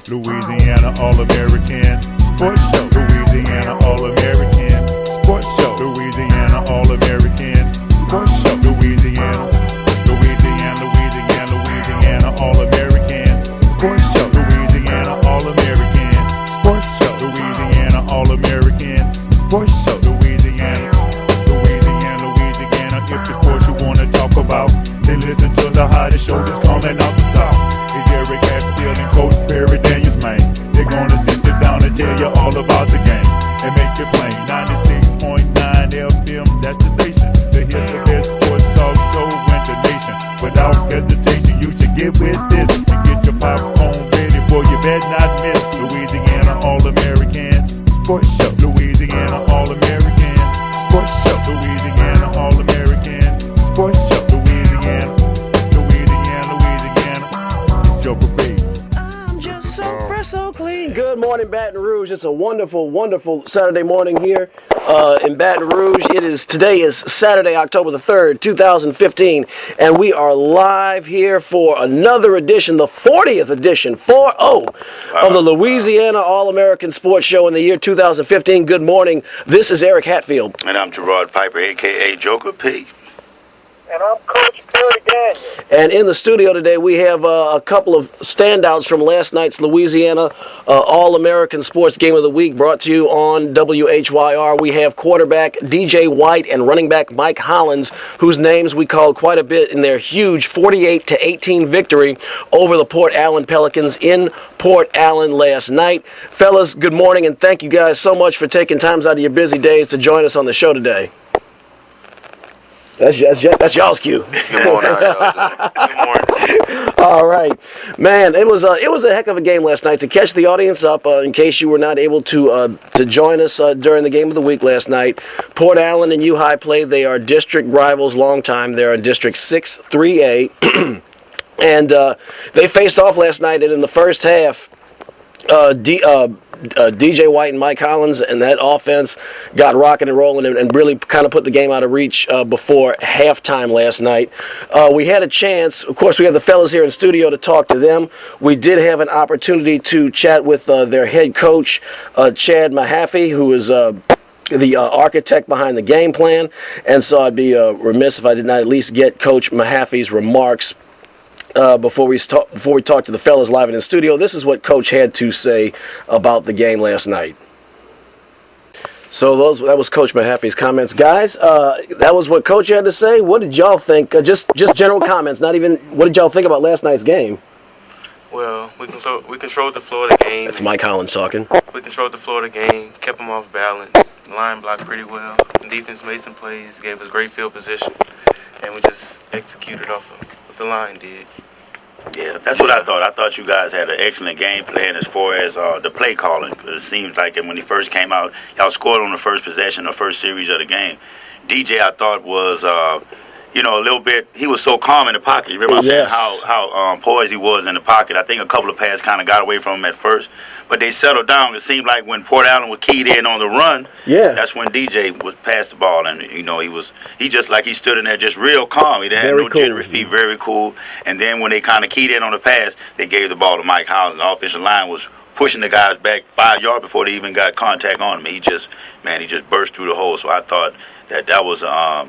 Louisiana All American Sports Show. Louisiana All American Sports Show. Louisiana All American Sports Show. Louisiana All American Sports Show. Louisiana All American Sports Show. Louisiana All American Sports Show. Louisiana. If the sports you wanna talk about, then listen to the hottest show that's coming out the South. It's Eric Hatfield and Coach Perry Daniels, man. They're gonna sit you down and tell you all about the game and make it plain. 96.9 FM, that's the station. To hear the best sports talk show in the nation. Without hesitation, you should get with this and get your popcorn ready for you better not miss. Louisiana All American Sports Show. Louisiana All American Sports Show. Louisiana All American Sports Show. Louisiana. It's Joker B. I'm just so fresh, so clean. Good morning, Baton Rouge. It's a wonderful, wonderful Saturday morning here in Baton Rouge. Today is Saturday, October the 3rd, 2015, and we are live here for another edition, the 40th edition, 4-0, of the Louisiana All American Sports Show in the year 2015. Good morning. This is Eric Hatfield. And I'm Gerard Piper, a.k.a. Joker P. And I'm Coach Perry Daniels. And in the studio today, we have a couple of standouts from last night's Louisiana All-American Sports Game of the Week, brought to you on WHYR. We have quarterback DJ White and running back Mike Hollins, whose names we called quite a bit in their huge 48-18 victory over the Port Allen Pelicans in Port Allen last night. Fellas, good morning, and thank you guys so much for taking times out of your busy days to join us on the show today. That's y'all's cue. Good morning. Good morning. All right, man. It was a heck of a game last night. To catch the audience up, in case you were not able to join us during the game of the week last night, Port Allen and U-High played. They are district rivals, long time. They're in District 6 3A, and they faced off last night. And in the first half, DJ White and Mike Hollins and that offense got rocking and rolling and really kind of put the game out of reach before halftime last night. We had a chance, of course, we have the fellas here in studio to talk to them. We did have an opportunity to chat with their head coach, Chad Mahaffey, who is the architect behind the game plan, and so I'd be remiss if I did not at least get Coach Mahaffey's remarks before we talk to the fellas live in the studio. This is what Coach had to say about the game last night. So that was Coach Mahaffey's comments. Guys, that was what Coach had to say. What did y'all think? Just general comments, not even, what did y'all think about last night's game? Well, we controlled the floor of the game. That's Mike Hollins talking. We controlled the floor of the game, kept them off balance, the line blocked pretty well. The defense made some plays, gave us great field position, and we just executed off of what the line did. Yeah, that's what I thought. I thought you guys had an excellent game plan as far as the play calling. It seems like when he first came out, y'all scored on the first possession, the first series of the game. DJ, I thought, was, a little bit, he was so calm in the pocket. You remember saying how poised he was in the pocket. I think a couple of passes kind of got away from him at first, but they settled down. It seemed like when Port Allen was keyed in on the run, that's when DJ was passed the ball, and he just like he stood in there just real calm. He didn't have no jittery feet, very cool. And then when they kind of keyed in on the pass, they gave the ball to Mike Hollins. The offensive line was pushing the guys back 5 yards before they even got contact on him. He just burst through the hole. So I thought that was a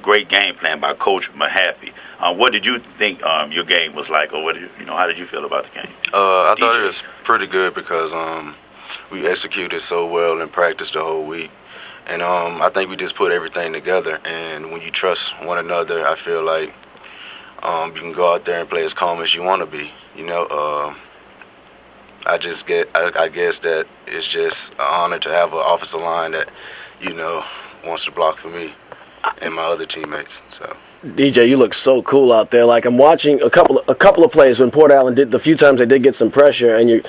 great game plan by Coach Mahaffey. What did you think your game was like, or how did you feel about the game? I thought it was pretty good because we executed so well in practice the whole week, and I think we just put everything together. And when you trust one another, I feel like you can go out there and play as calm as you want to be. I guess that it's just an honor to have an offensive line that wants to block for me and my other teammates. So DJ, you look so cool out there. Like, I'm watching a couple of plays when Port Allen did, the few times they did get some pressure, and you're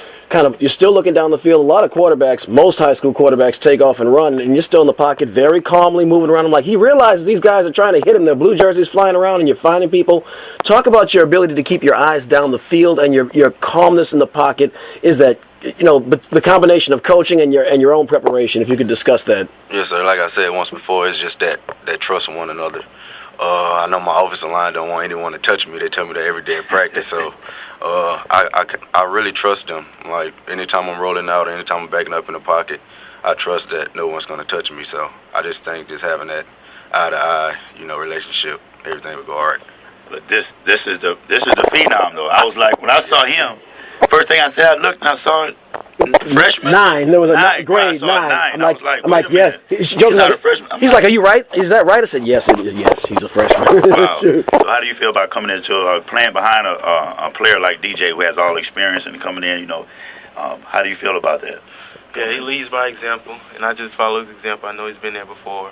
still looking down the field. A lot of quarterbacks, most high school quarterbacks, take off and run, and you're still in the pocket, very calmly moving around. I'm like, he realizes these guys are trying to hit him. Their blue jerseys flying around, and you're finding people. Talk about your ability to keep your eyes down the field and your calmness in the pocket. Is that the combination of coaching and your own preparation? If you could discuss that. Yes, sir. Like I said once before, it's just that trust in one another. I know my offensive line don't want anyone to touch me. They tell me that every day in practice. So I really trust them. Like, anytime I'm rolling out or anytime I'm backing up in the pocket, I trust that no one's going to touch me. So I just think just having that eye-to-eye, relationship, everything will go all right. But this is the phenom though. I was like, when I saw him, first thing I said, I looked and I saw it. Freshman 9. There was a nine, grade 9. I'm like, yeah. He's not a freshman. He's like, are you right? Is that right? I said, yes, it is. Yes, he's a freshman. Wow. So how do you feel about coming into playing behind a player like DJ who has all experience and coming in? How do you feel about that? Yeah, he leads by example, and I just follow his example. I know he's been there before,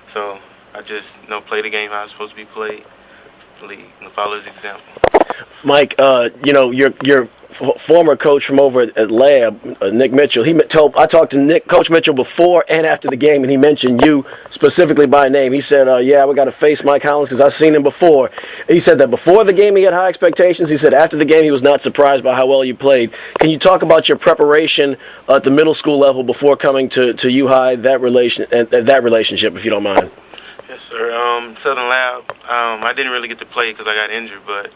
so I just play the game how it's supposed to be played. Lead and follow his example. Mike, your former coach from over at Lab, Nick Mitchell. I talked to Coach Mitchell before and after the game, and he mentioned you specifically by name. He said, "Yeah, we got to face Mike Hollins because I've seen him before." He said that before the game he had high expectations. He said after the game he was not surprised by how well you played. Can you talk about your preparation at the middle school level before coming to U High? That relationship, if you don't mind. Yes, sir. Southern Lab, I didn't really get to play because I got injured, but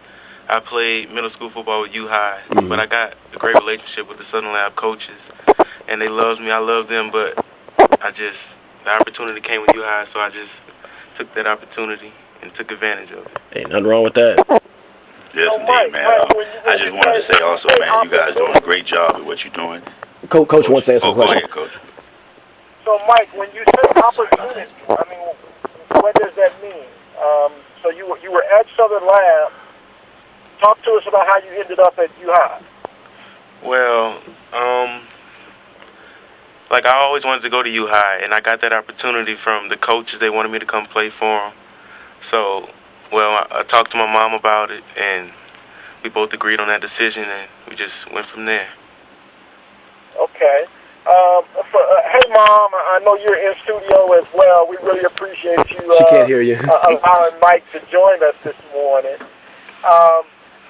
I played middle school football with U High. Mm-hmm. But I got a great relationship with the Southern Lab coaches, and they loved me. I love them, but the opportunity came with U High, so I just took that opportunity and took advantage of it. Ain't nothing wrong with that. Yes, indeed, man. I just wanted to say also, man, you guys doing a great job at what you're doing. Coach wants to ask a Go question. ahead, Coach. So, Mike, when you say opportunity, I mean, what does that mean? So you were at Southern Lab. Talk to us about how you ended up at U High. Well, like I always wanted to go to U High, and I got that opportunity from the coaches. They wanted me to come play for them. So, I talked to my mom about it, and we both agreed on that decision, and we just went from there. Okay. Hey, Mom, I know you're in studio as well. We really appreciate you. She can't hear you. Allowing Mike to join us this morning.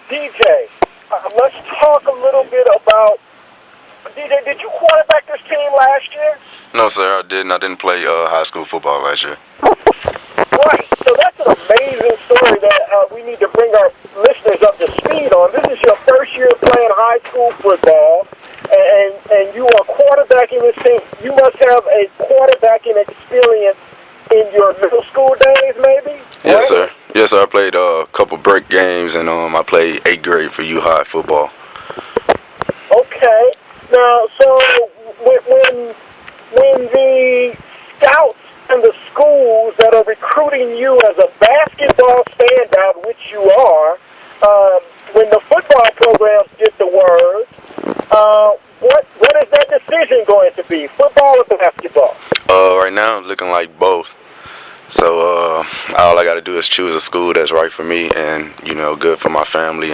DJ, let's talk a little bit about. DJ, did you quarterback this team last year? No, sir, I didn't. I didn't play high school football last year. Right. So that's an amazing story that we need to bring our listeners up to speed on. This is your first year playing high school football, and you are quarterbacking this team. You must have a quarterbacking experience in your middle school days, maybe? Yes, sir. Yes, sir. I played a couple break games, and I played 8th grade for U High football. Okay. Now, so when the scouts and the schools that are recruiting you as a basketball standout, which you are, when the football programs get the word, what is that decision going to be, football or basketball? Right now, I'm looking like both. So all I got to do is choose a school that's right for me and, good for my family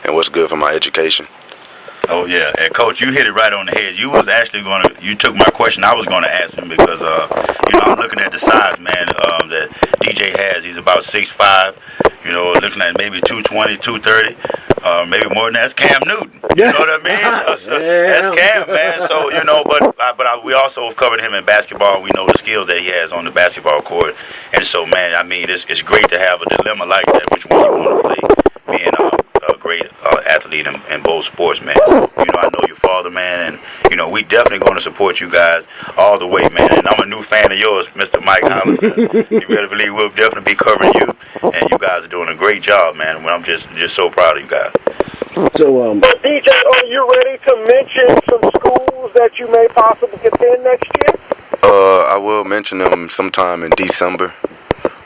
and what's good for my education. Oh, yeah. And, Coach, you hit it right on the head. You was actually you took my question I was going to ask him because, I'm looking at the size, man, that DJ has. He's about 6'5", looking at maybe 220, 230, maybe more than that. That's Cam Newton. You know what I mean? That's Cam, man. So, but we also have covered him in basketball. We know the skills that he has on the basketball court. And so, man, I mean, it's great to have a dilemma like that, which one you want to play, being a great athlete in both sports, man. So, I know your father, man, and, we definitely going to support you guys all the way, man. And I'm a new fan of yours, Mr. Mike Hollins. You better believe we'll definitely be covering you, and you guys are doing a great job, man. And I'm just so proud of you guys. So, But DJ, are you ready to mention some schools that you may possibly attend next year? I will mention them sometime in December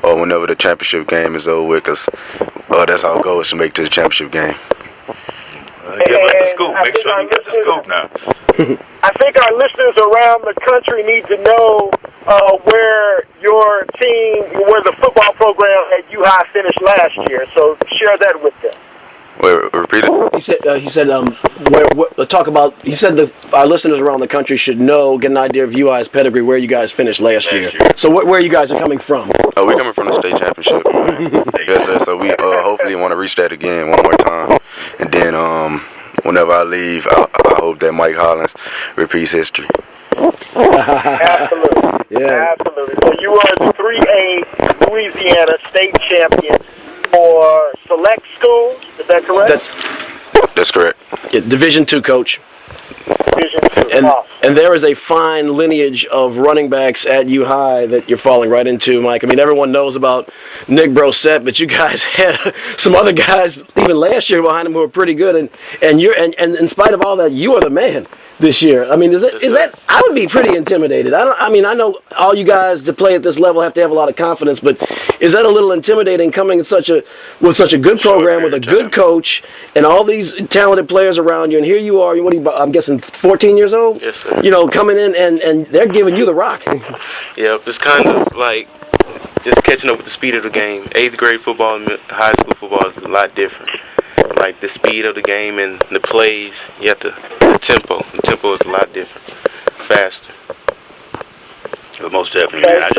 or whenever the championship game is over with, because that's our goal is to make it to the championship game. Give us the scoop. Make sure you get the scoop now. I think our listeners around the country need to know where your team, where the football program at U High finished last year. So share that with them. Wait, repeat it. He said, talk about. He said our listeners around the country should know, get an idea of UI's pedigree, where you guys finished last year. So where you guys are coming from? Oh, we're coming from the state championship. Yes, sir. So we hopefully want to reach that again one more time, and then whenever I leave, I hope that Mike Hollins repeats history. Absolutely. Yeah. Absolutely. So you are the 3A Louisiana state champion for select schools. Is that correct? That's correct. Yeah, Division II coach. Division 2. And, Awesome. and there is a fine lineage of running backs at U High that you're falling right into, Mike. I mean, everyone knows about Nick Brosette, but you guys had some other guys even last year behind him who were pretty good. And in spite of all that, you are the man this year. I mean, is that? I would be pretty intimidated. I know all you guys to play at this level have to have a lot of confidence, but is that a little intimidating coming with such a good program with a good coach and all these talented players around you, and here you are? What are you? I'm guessing 14 years old. Yes, sir. You know, coming in and they're giving you the rock. Yep, it's kind of like just catching up with the speed of the game. 8th grade football and high school football is a lot different. Like the speed of the game and the plays, you have the tempo. The tempo is a lot different, faster. But most definitely, man, I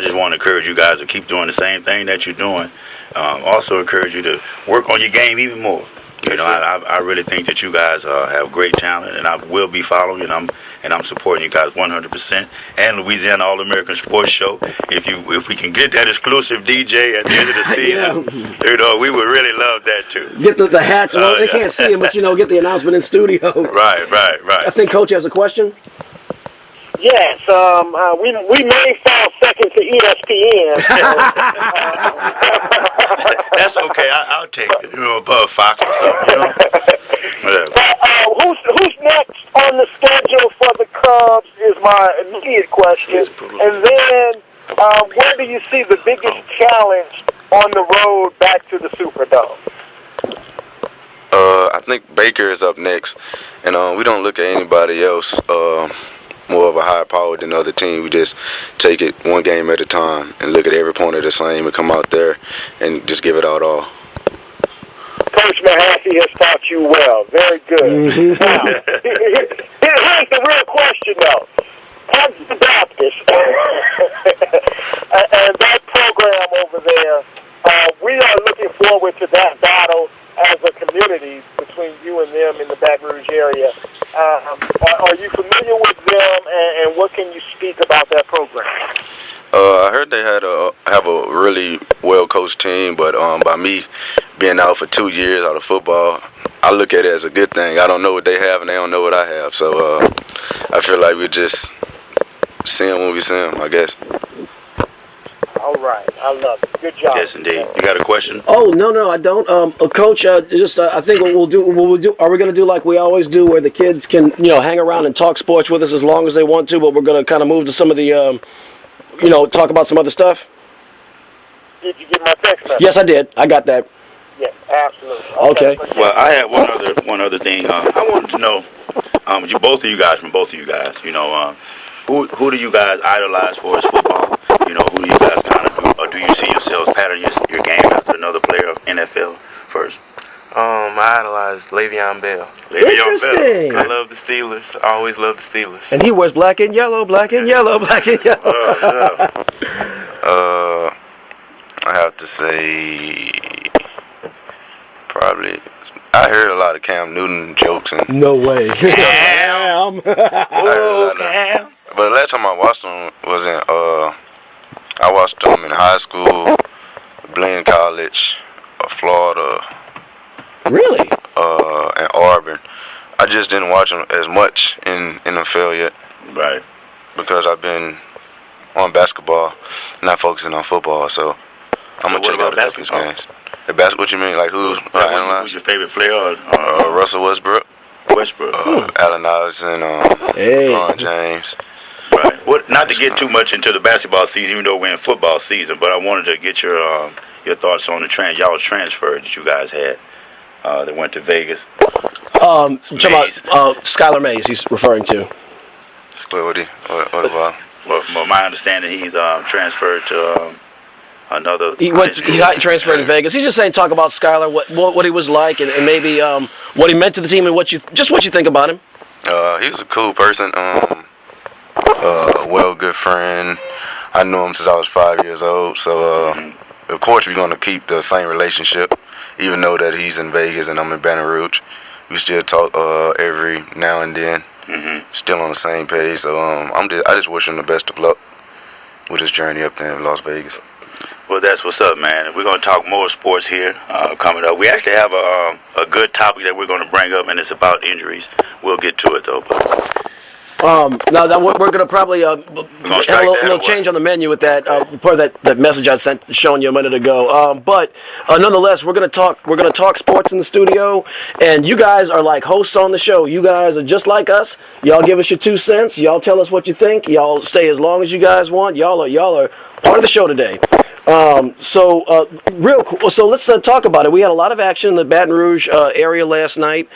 just want to encourage you guys to keep doing the same thing that you're doing. Also encourage you to work on your game even more. You know, I really think that you guys have great talent, and I will be following you, and I'm supporting you guys 100%. And Louisiana All American Sports Show. If we can get that exclusive DJ at the end of the season, you know, we would really love that too. Get the hats. Well, they can't see him, but get the announcement in studio. Right. I think Coach has a question. Yes, we may fall second to ESPN. That's okay. I'll take it. Above Fox or something. Who's next on the schedule for the Cubs is my immediate question. And then, where do you see the biggest challenge on the road back to the Superdome? I think Baker is up next, and we don't look at anybody else more of a higher power than the other team. We just take it one game at a time and look at every opponent the same and come out there and just give it out all. Coach Mahaffey has taught you well. Very good. Now, here's the real question, though. As the Baptist and that program over there, we are looking forward to that battle as a community between you and them in the Baton Rouge area. Are you familiar with them, and what can you speak about that program? I heard they have a really well-coached team, but by me being out for 2 years out of football, I look at it as a good thing. I don't know what they have, and they don't know what I have. So I feel like we just see them when we see them, I guess. All right. I love it. Good job. Yes, indeed. You got a question? Oh, no, I don't. Coach, I think what we'll do, are we going to do like we always do, where the kids can, hang around and talk sports with us as long as they want to, but we're going to kind of move to some of the, talk about some other stuff? Did you get my text message? Yes, I did. I got that. Yes, absolutely. Okay. Well, I had one other thing. I wanted to know, both of you guys, who do you guys idolize for as football? Who do you guys kind of do, or do you see yourselves pattern your game after another player of NFL first? I idolize Le'Veon Bell. Interesting. I love the Steelers. I always love the Steelers. And he wears black and yellow, black and yellow, black and yellow. I have to say probably. I heard a lot of Cam Newton jokes and. No way. Cam. Cam. But the last time I watched him was I watched him in high school, Blaine College, Florida. Really? And Auburn. I just didn't watch him as much in NFL yet. Right. Because I've been on basketball, not focusing on football. So I'm gonna check out a couple of these games. The basketball? What you mean? Like who's your favorite player? Russell Westbrook. Allen Iverson. LeBron James. Right. Well, not to get too much into the basketball season, even though we're in football season, but I wanted to get your thoughts on y'all's transfer that you guys had that went to Vegas. Talking about Skylar Mays, he's referring to. What about? Well, from my understanding, he's transferred to another. He transferred to Vegas. He's just saying, talk about Skylar, what he was like, and maybe what he meant to the team, and what you think about him. He was a cool person. Good friend. I knew him since I was 5 years old. So of course we're gonna keep the same relationship, even though that he's in Vegas and I'm in Baton Rouge. We still talk every now and then. still on the same page. So I just wish him the best of luck with his journey up there in Las Vegas. Well, that's what's up, man. We're going to talk more sports here coming up. We actually have a good topic that we're going to bring up, and it's about injuries. We'll get to it, though. Now that we're going to probably have a little change on the menu with that part of that message I sent, showing you a minute ago. But nonetheless, we're going to talk sports in the studio, and you guys are like hosts on the show. You guys are just like us. Y'all give us your 2 cents. Y'all tell us what you think. Y'all stay as long as you guys want. Y'all are part of the show today. Real cool. So let's talk about it. We had a lot of action in the Baton Rouge area last night.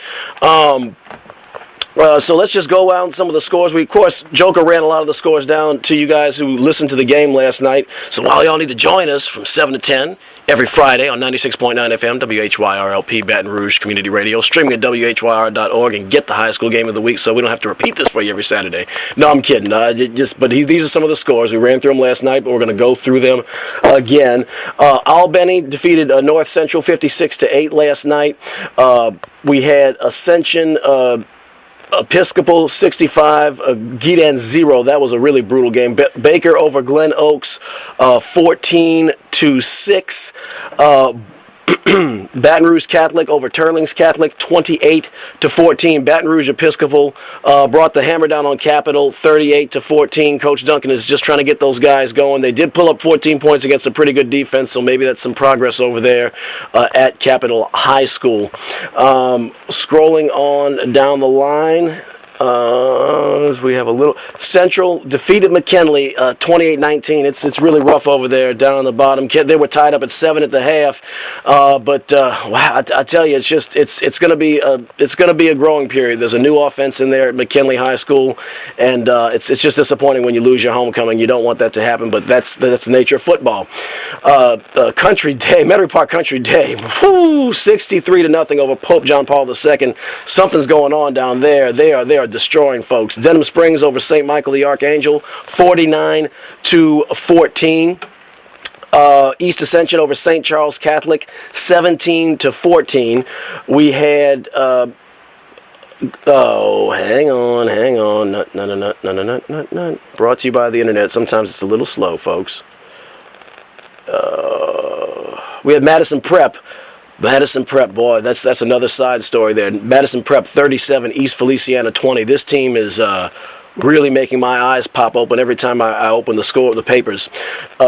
So let's just go out some of the scores. Of course, Joker ran a lot of the scores down to you guys who listened to the game last night. So while y'all need to join us from 7 to 10 every Friday on 96.9 FM, WHYRLP, Baton Rouge Community Radio, streaming at WHYR.org, and get the high school game of the week so we don't have to repeat this for you every Saturday. No, I'm kidding. These are some of the scores. We ran through them last night, but we're going to go through them again. Albany defeated North Central 56-8 last night. We had Ascension Episcopal 65, Gidan 0. That was a really brutal game. Baker over Glen Oaks 14-6. Baton Rouge Catholic over Turlings Catholic 28-14. Baton Rouge Episcopal brought the hammer down on Capital 38-14. Coach Duncan is just trying to get those guys going. They did pull up 14 points against a pretty good defense, so maybe that's some progress over there at Capital High School. Scrolling on down the line, we have a little Central defeated McKinley 28-19. It's really rough over there down on the bottom. They were tied up at 7 at the half, wow, I tell you, it's going to be a growing period. There's a new offense in there at McKinley High School, and it's just disappointing when you lose your homecoming. You don't want that to happen, but that's the nature of football. Country Day, Metairie Park Country Day, 63-0 over Pope John Paul II. Something's going on down there. They are destroying folks. Denham Springs over St. Michael the Archangel, 49-14. East Ascension over St. Charles Catholic, 17-14. We had hang on. No. Brought to you by the internet. Sometimes it's a little slow, folks. We had Madison Prep, boy, that's another side story there. Madison Prep 37, East Feliciana 20. This team is really making my eyes pop open every time I open the score of the papers.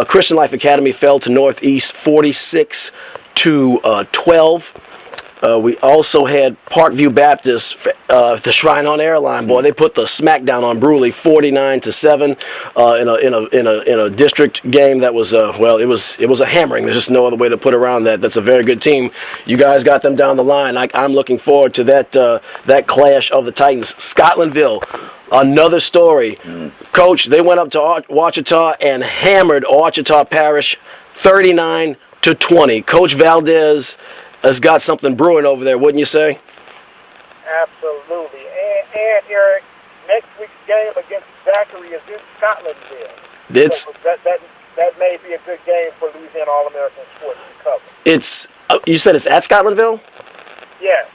Christian Life Academy fell to Northeast 46-12. We also had Parkview Baptist, the Shrine on Airline. Boy, they put the smackdown on Bruley, 49-7, in a district game that was it was a hammering. There's just no other way to put around that. That's a very good team. You guys got them down the line. I'm looking forward to that clash of the Titans. Scotlandville, another story. Coach, they went up to Ouachita and hammered Ouachita Parish, 39-20. Coach Valdez has got something brewing over there, wouldn't you say? Absolutely. And Eric, next week's game against Zachary is in Scotlandville. So that may be a good game for Louisiana All American Sports to cover. You said it's at Scotlandville? Yes.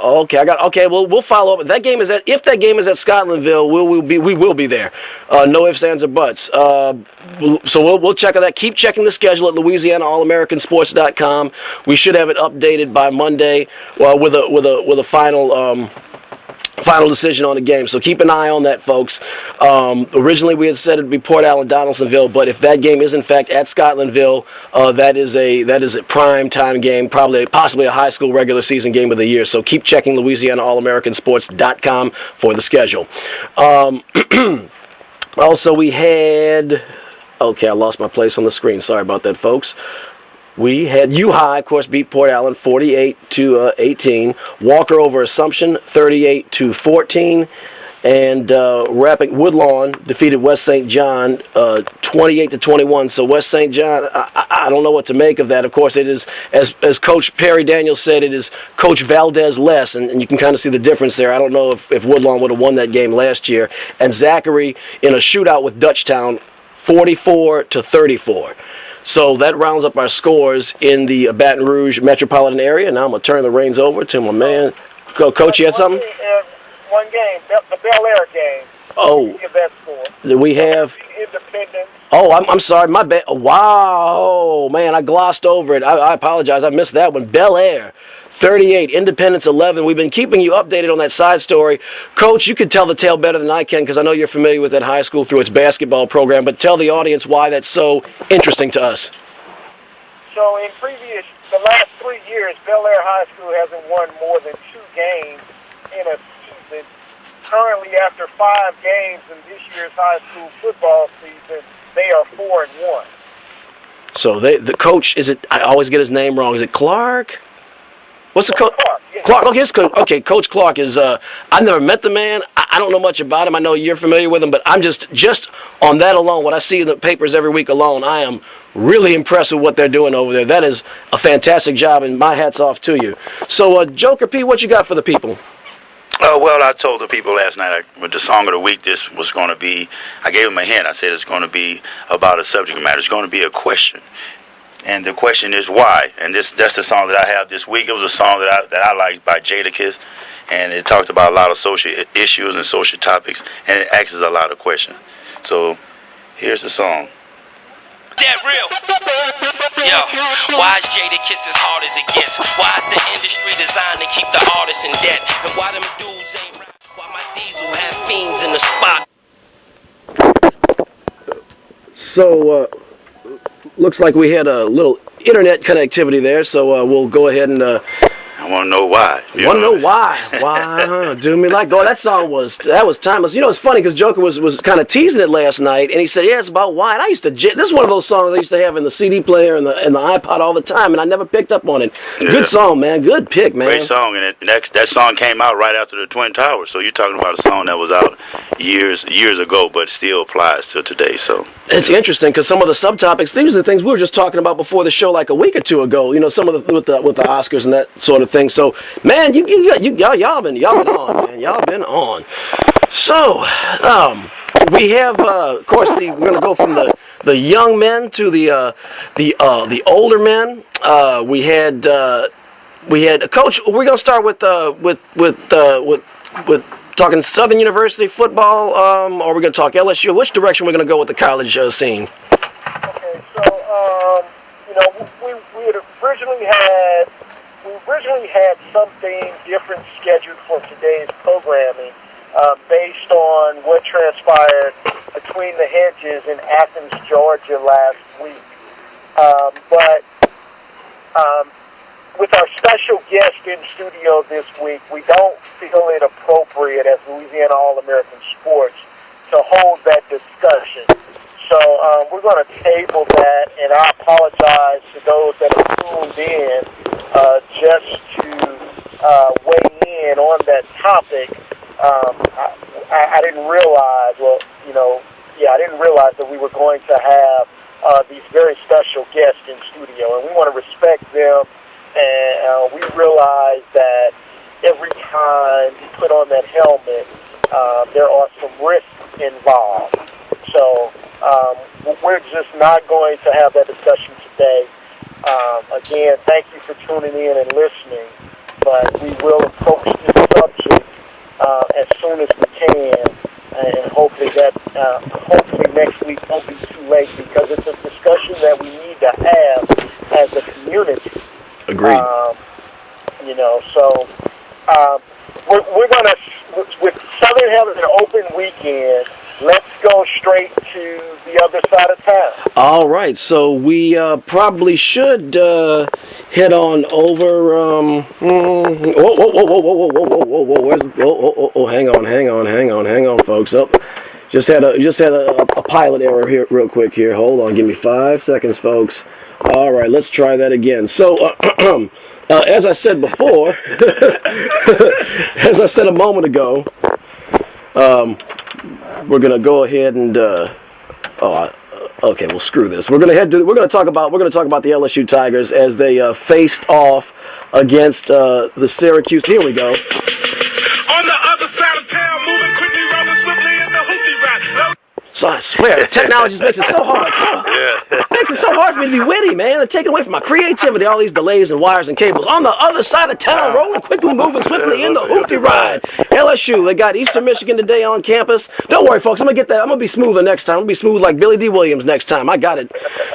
Okay, well, we'll follow up. If that game is at Scotlandville, we will be there. No ifs, ands, or buts. So we'll check on that. Keep checking the schedule at LouisianaAllAmericanSports.com. We should have it updated by Monday with a final decision on the game. So keep an eye on that, folks. Originally we had said it'd be Port Allen Donaldsonville, but if that game is in fact at Scotlandville, that is a prime time game, possibly a high school regular season game of the year. So keep checking LouisianaAllAmericanSports.com for the schedule. Also we had, I lost my place on the screen. Sorry about that, folks. We had U-High, of course, beat Port Allen 48-18. Walker over Assumption 38-14. And Woodlawn defeated West St. John 28-21. So West St. John, I don't know what to make of that. Of course, it is, as Coach Perry Daniels said, it is Coach Valdez less, and you can kind of see the difference there. I don't know if Woodlawn would have won that game last year. And Zachary in a shootout with Dutchtown, 44-34. So that rounds up our scores in the Baton Rouge metropolitan area. Now I'm going to turn the reins over to my man. Coach, you had something? one game, the Bel Air game. Oh, Give that score. we have. Independence. Oh, I'm sorry. My bad. Wow, man, I glossed over it. I apologize. I missed that one. Bel Air, 38. Independence, 11. We've been keeping you updated on that side story. Coach, you could tell the tale better than I can because I know you're familiar with that high school through its basketball program, but tell the audience why that's so interesting to us. So in the last 3 years, Bel Air High School hasn't won more than 2 games in a season. Currently, after 5 games in this year's high school football season, they are 4-1. So the coach, is it? I always get his name wrong. Is it Clark? What's the coach? Clark, yeah. Clark. Okay, okay. Coach Clark is. I've never met the man. I don't know much about him. I know you're familiar with him, but I'm just on that alone. What I see in the papers every week alone, I am really impressed with what they're doing over there. That is a fantastic job, and my hat's off to you. So, Joker P, what you got for the people? Well, I told the people last night with the song of the week, this was going to be, I gave them a hint. I said it's going to be about a subject matter. It's going to be a question. And the question is why? And that's the song that I have this week. It was a song that I liked by Jadakiss. And it talked about a lot of social issues and social topics. And it asks a lot of questions. So here's the song. That real. Yo, why is Jadakiss as hard as it gets? Why is the industry designed to keep the artists in debt? And why them dudes ain't rap? Why my diesel have fiends in the spot? So, looks like we had a little internet connectivity there, so we'll go ahead and... I want to know why. You want to know why? Why? Do me like that song was timeless. You know, it's funny because Joker was kind of teasing it last night, and he said, "Yeah, it's about why." And I used to. This is one of those songs I used to have in the CD player and the iPod all the time, and I never picked up on it. Yeah. Good song, man. Good pick, man. Great song, and that song came out right after the Twin Towers. So you're talking about a song that was out years ago, but still applies to today. So it's interesting because some of the subtopics, these are the things we were just talking about before the show, like a week or two ago. You know, some of the with the Oscars and that sort of thing. So, man, y'all been on, man. Y'all been on. So, we have, of course, we're gonna go from the young men to the older men. We had Coach. We're gonna start with talking Southern University football, or we're gonna talk LSU. Which direction we're gonna go with the college scene? Okay, so you know, we had originally had something different scheduled for today's programming based on what transpired between the hedges in Athens, Georgia last week. But with our special guest in studio this week, we don't feel it appropriate as Louisiana All American Sports to hold that discussion. So we're going to table that, and I apologize to those that are tuned in just to weigh in on that topic. I didn't realize, I didn't realize that we were going to have these very special guests in studio, and we want to respect them, and we realize that every time you put on that helmet, there are some risks involved. So we're just not going to have that discussion today. Again, thank you for tuning in and listening, but we will approach this subject as soon as we can, and hopefully next week won't be too late, because it's a discussion that we need to have as a community. Agreed. So we're going to, with Southern having an open weekend, let's go straight to the other side of town. All right, so we probably should head on over. Whoa! Hang on, folks. Oh, just had a pilot error here, real quick here. Hold on, give me 5 seconds, folks. All right, let's try that again. So, as I said before, as I said a moment ago, we're gonna go ahead and okay, well, screw this. We're gonna talk about the LSU Tigers as they faced off against the Syracuse. Here we go. On the other side of town, moving quickly, rolling swiftly in the hoochie ride. So I swear, technology just makes it so hard. Makes It's so hard for me to be witty, man. They're taking away from my creativity. All these delays and wires and cables. On the other side of town, rolling quickly, moving swiftly in the hoopty ride. LSU, they got Eastern Michigan today on campus. Don't worry, folks. I'm going to get that. I'm going to be smoother next time. I'm going to be smooth like Billy D. Williams next time. I got it.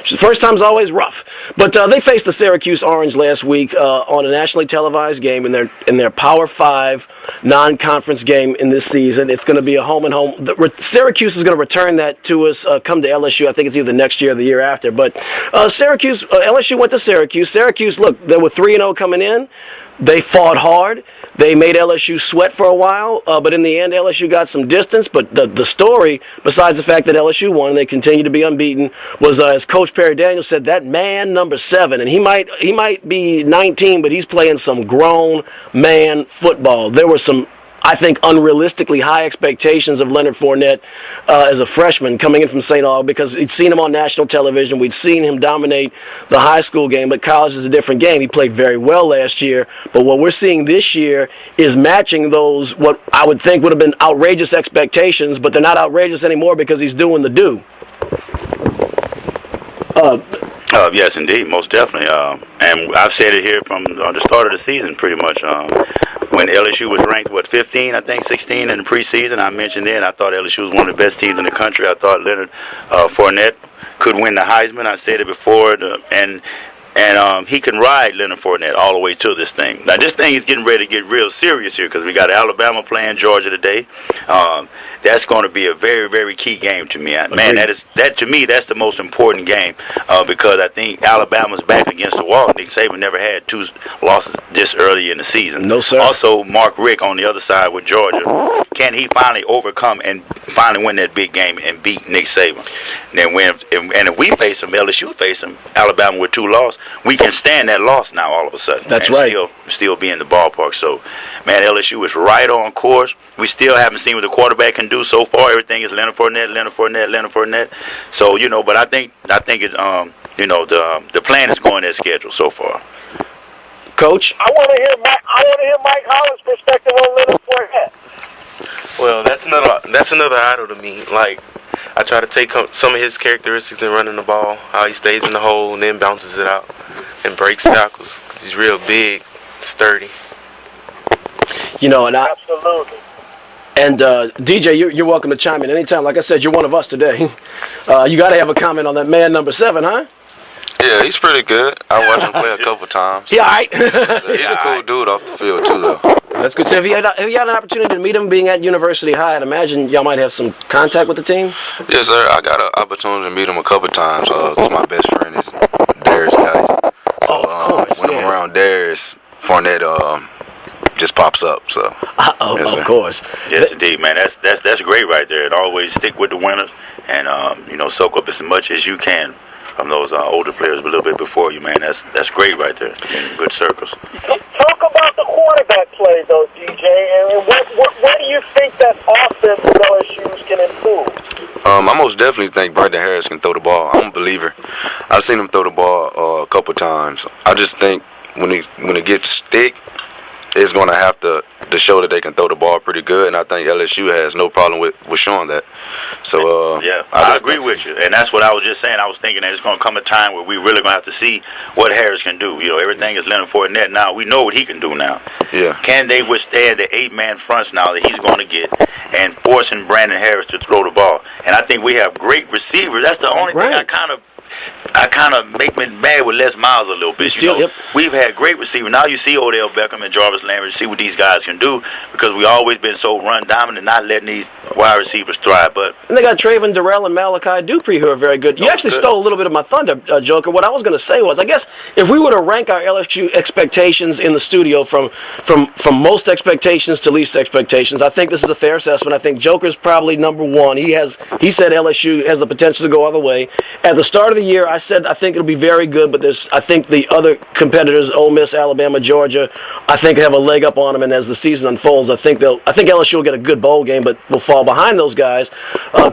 First time's always rough. But they faced the Syracuse Orange last week on a nationally televised game in their Power 5 non-conference game in this season. It's going to be a home and home. Syracuse is going to return that to us, come to LSU. I think it's either next year or the year after. But LSU went to Syracuse. Syracuse, look, they were 3-0 coming in. They fought hard. They made LSU sweat for a while, but in the end, LSU got some distance. But the story, besides the fact that LSU won and they continue to be unbeaten, was as Coach Perry Daniels said, that man number 7, and he might be 19, but he's playing some grown man football. There were some, I think, unrealistically high expectations of Leonard Fournette as a freshman coming in from St. Aug, because we'd seen him on national television. We'd seen him dominate the high school game, but college is a different game. He played very well last year, but what we're seeing this year is matching those, what I would think would have been outrageous expectations, but they're not outrageous anymore because he's doing the do. Yes, indeed, most definitely. And I've said it here from the start of the season, pretty much. When LSU was ranked, 15, I think, 16 in the preseason, I mentioned then I thought LSU was one of the best teams in the country. I thought Leonard Fournette could win the Heisman. I said it before, and he can ride Leonard Fournette all the way to this thing. Now, this thing is getting ready to get real serious here because we got Alabama playing Georgia today. That's going to be a very, very key game to me. Man, to me, that's the most important game because I think Alabama's back against the wall. Nick Saban never had 2 losses this early in the season. No, sir. Also, Mark Richt on the other side with Georgia. Can he finally overcome and finally win that big game and beat Nick Saban? Then if we face him, LSU face him, Alabama with 2 losses, we can stand that loss now all of a sudden. That's and right. Still be in the ballpark. So, man, LSU is right on course. We still haven't seen what the quarterback can do so far. Everything is Leonard Fournette. So, but I think it's the plan is going as scheduled so far. Coach? I want to hear Mike Hollins' perspective on Leonard Fournette. Well, that's another idol to me. Like, I try to take some of his characteristics in running the ball, how he stays in the hole and then bounces it out and breaks tackles. He's real big, sturdy. Absolutely. And DJ, you're welcome to chime in anytime. Like I said, you're one of us today. You got to have a comment on that man number 7, huh? Yeah, he's pretty good. I watched him play a couple times. Yeah, all right. He's a cool dude off the field, too, though. That's good. So have you had an opportunity to meet him being at University High? I'd imagine y'all might have some contact with the team? Yes, sir. I got an opportunity to meet him a couple times because my best friend is Darius Guys. So of course, when I'm around Darius, Fournette just pops up. So yes, of course. Yes, indeed, man. That's great right there. And always stick with the winners and soak up as much as you can from those older players a little bit before you, man. That's great right there. In good circles. Talk about the quarterback play, though, DJ. And where do you think that offense of LSU's can improve? I most definitely think Brandon Harris can throw the ball. I'm a believer. I've seen him throw the ball a couple times. I just think when it gets thick, it's going to have to show that they can throw the ball pretty good, and I think LSU has no problem with showing that. So I agree with you, and that's what I was just saying. I was thinking that it's going to come a time where we really going to have to see what Harris can do. Everything is Leonard Fournette now. We know what he can do now. Yeah. Can they withstand the 8-man fronts now that he's going to get and forcing Brandon Harris to throw the ball? And I think we have great receivers. That's the only thing I kind of make me mad with Les Miles a little bit. We've had great receivers. Now you see Odell Beckham and Jarvis Landry, see what these guys can do because we always been so run dominant, not letting these wide receivers thrive. And they got Trayvon Durrell and Malachi Dupree who are very good. You actually stole a little bit of my thunder, Joker. What I was going to say was, I guess if we were to rank our LSU expectations in the studio from most expectations to least expectations, I think this is a fair assessment. I think Joker's probably number 1. He said LSU has the potential to go all the way. At the start of the year, I said I think it'll be very good, but I think the other competitors, Ole Miss, Alabama, Georgia, I think have a leg up on them. And as the season unfolds, I think LSU will get a good bowl game, but will fall behind those guys.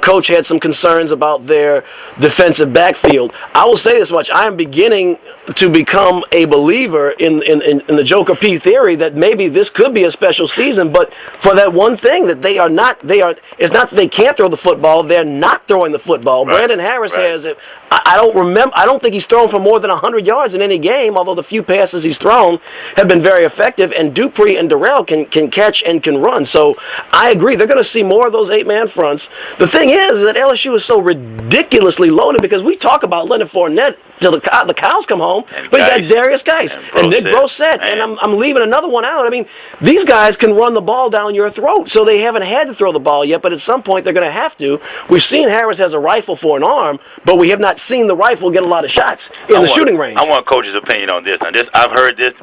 Coach had some concerns about their defensive backfield. I will say this much: I am beginning to become a believer in the Joker P theory that maybe this could be a special season, but for that one thing that it's not that they can't throw the football, they're not throwing the football. Right. Brandon Harris has it. I don't remember I don't think he's thrown for more than 100 yards in any game, although the few passes he's thrown have been very effective, and Dupree and Darrell can catch and can run. So I agree. They're going to see more of those 8-man fronts. The thing is that LSU is so ridiculously loaded because we talk about Leonard Fournette till the cows come home, but you got Darius Geis and Nick Brossette, and I'm leaving another one out. I mean, these guys can run the ball down your throat, so they haven't had to throw the ball yet, but at some point they're going to have to. We've seen Harris has a rifle for an arm, but we have not seen the rifle get a lot of shots in the shooting range. I want Coach's opinion on this. Now, I've heard this.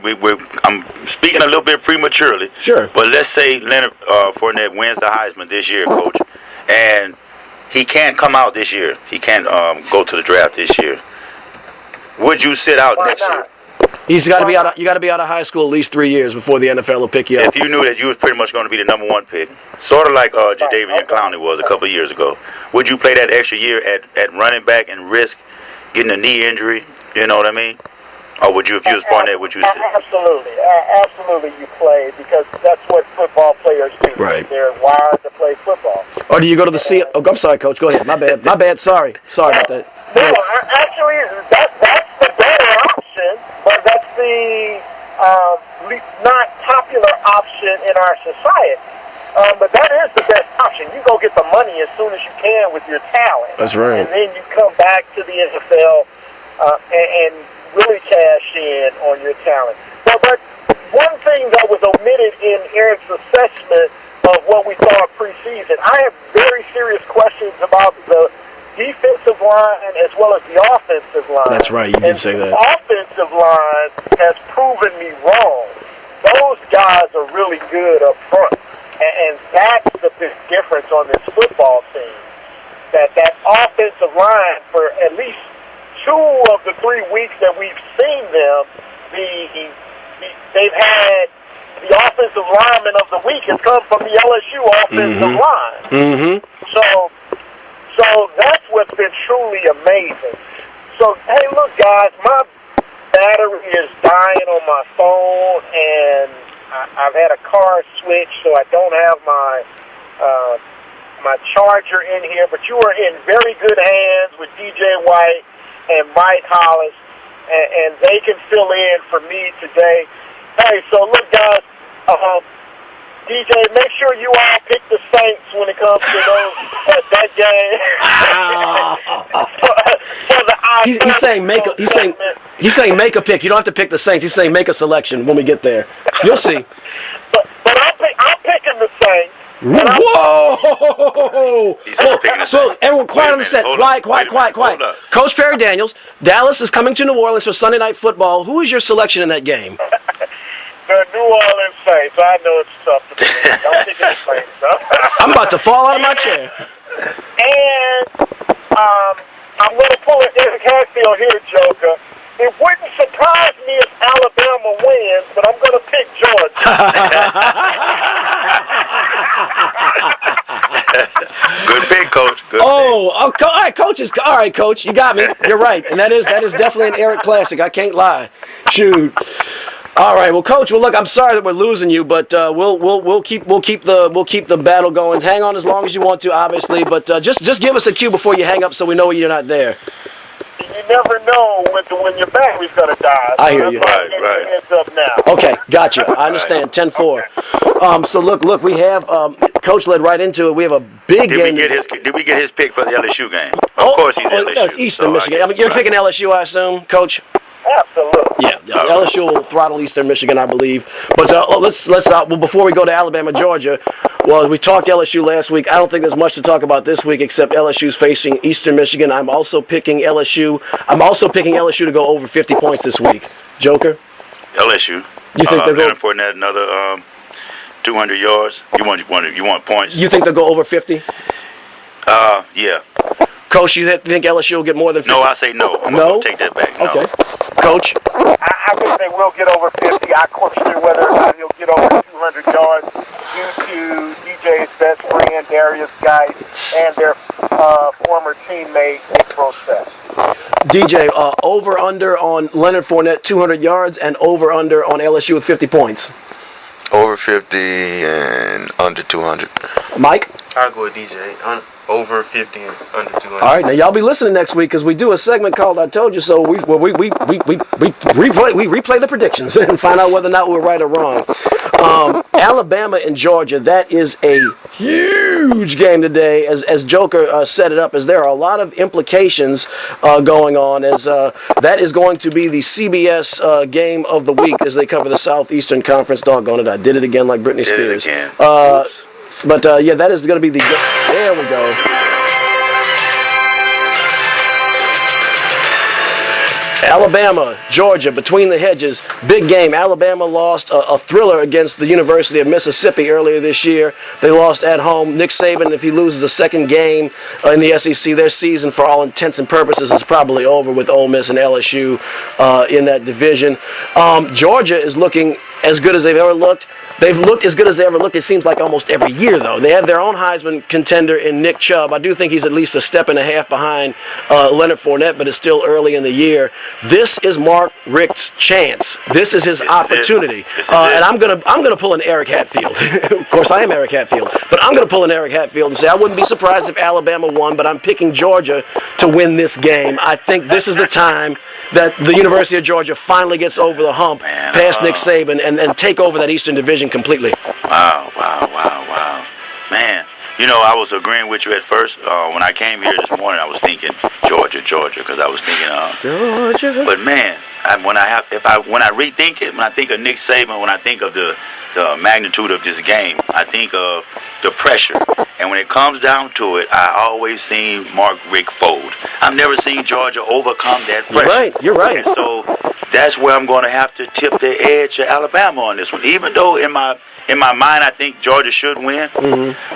I'm speaking a little bit prematurely. Sure. But let's say Leonard Fournette wins the Heisman this year, Coach, and he can't come out this year. He can't go to the draft this year. Would you sit out next year? He's got to be out. You got to be out of high school at least 3 years before the NFL will pick you up. If you knew that you was pretty much going to be the number 1 pick, sort of like Jadeveon Clowney was a couple of years ago, would you play that extra year at running back and risk getting a knee injury? You know what I mean? Or would you, if you was Fournette, would you still? Absolutely, absolutely. You play because that's what football players do. Right. They're wired to play football. Or do you go to the C? Oh, I'm sorry, Coach. Go ahead. My bad. My bad. Sorry about that. No, actually, that's the better option, but that's the not popular option in our society. But that is the best option. You go get the money as soon as you can with your talent. That's right. And then you come back to the NFL and really cash in on your talent. But one thing that was omitted in Eric's assessment of what we saw preseason, I have very serious questions about the defensive line as well as the offensive line. That's right, you did say that. The offensive line has proven me wrong. Those guys are really good up front. And that's the big difference on this football team. That offensive line, for at least 2 of the 3 weeks that we've seen them, they've had the offensive lineman of the week has come from the LSU offensive line. Mm-hmm. So that's what's been truly amazing. So, hey, look, guys, my battery is dying on my phone, and I've had a car switch, so I don't have my charger in here. But you are in very good hands with DJ White and Mike Hollins, and they can fill in for me today. Hey, so look, guys, DJ, make sure you all pick the Saints when it comes to that game. He's saying make a pick. You don't have to pick the Saints. He's saying make a selection when we get there. You'll see. But I'm picking the Saints. Whoa! He's picking the Saints. So everyone, quiet on the set. Quiet. Coach Perry Daniels, Dallas is coming to New Orleans for Sunday Night Football. Who is your selection in that game? The New Orleans Saints. I know it's tough to believe. I'm picking the Saints. I'm about to fall out of my chair. And I'm going to pull an Eric Hatfield here, Joker. It wouldn't surprise me if Alabama wins, but I'm going to pick Georgia. Good pick, Coach. Good pick. All right, all right, Coach. You got me. You're right, and that is definitely an Eric classic. I can't lie. Shoot. All right, well, Coach. Well, look, I'm sorry that we're losing you, but we'll keep the battle going. Hang on as long as you want to, obviously, but just give us a cue before you hang up so we know you're not there. You never know when your battery's going to die. So I hear you. Right. Heads up now. Okay, gotcha. I understand. 10-4. So look, we have Coach led right into it. We have a big game. Did we get his pick for the LSU game? Of course, he's LSU. That's Eastern Michigan. I mean, you're picking LSU, I assume, Coach. Absolutely. Yeah, LSU will throttle Eastern Michigan, I believe. But let's before we go to Alabama, Georgia. Well, we talked LSU last week. I don't think there's much to talk about this week except LSU's facing Eastern Michigan. I'm also picking LSU. To go over 50 points this week. Joker. LSU. You think they'll go Leonard Fournette another 200 yards? You want points? You think they'll go over 50? Yeah. Coach, you think LSU will get more than 50? No, I say no. I'm going to take that back. No. Okay. Coach? I think they will get over 50. I question whether or not he'll get over 200 yards due to DJ's best friend, Darius Geis, and their former teammate, Nick Brossette. DJ, over-under on Leonard Fournette, 200 yards, and over-under on LSU with 50 points. Over 50 and under 200. Mike? I'll go with DJ. over 50 and under 200. All right, now y'all be listening next week because we do a segment called "I Told You So." We replay the predictions and find out whether or not we're right or wrong. Alabama and Georgia. That is a huge game today, as Joker set it up. As there are a lot of implications going on, as that is going to be the CBS game of the week as they cover the Southeastern Conference. Doggone it, I did it again like Britney Spears. But yeah, that is going to be the. There we go. Alabama, Georgia, between the hedges, big game. Alabama lost a thriller against the University of Mississippi earlier this year. They lost at home. Nick Saban, if he loses a second game in the SEC, their season, for all intents and purposes, is probably over with Ole Miss and LSU in that division. Georgia is looking as good as they've ever looked. They've looked as good as they ever looked, it seems like, almost every year, though. They have their own Heisman contender in Nick Chubb. I do think he's at least a step and a half behind Leonard Fournette, but it's still early in the year. This is Mark Richt's chance. This is his opportunity. And I'm gonna pull an Eric Hatfield. Of course, I am Eric Hatfield. But I'm going to pull an Eric Hatfield and say I wouldn't be surprised if Alabama won, but I'm picking Georgia to win this game. I think this is the time that the University of Georgia finally gets over the hump past Nick Saban and take over that Eastern Division completely. Wow. Man, you know, I was agreeing with you at first. When I came here this morning, I was thinking Georgia, because I was thinking, Georgia. But man, when I rethink it, when I think of Nick Saban, when I think of the magnitude of this game, I think of the pressure. And when it comes down to it, I always seen Mark Richt fold. I've never seen Georgia overcome that pressure. You're right. And so that's where I'm going to have to tip the edge to Alabama on this one. Even though in my mind I think Georgia should win,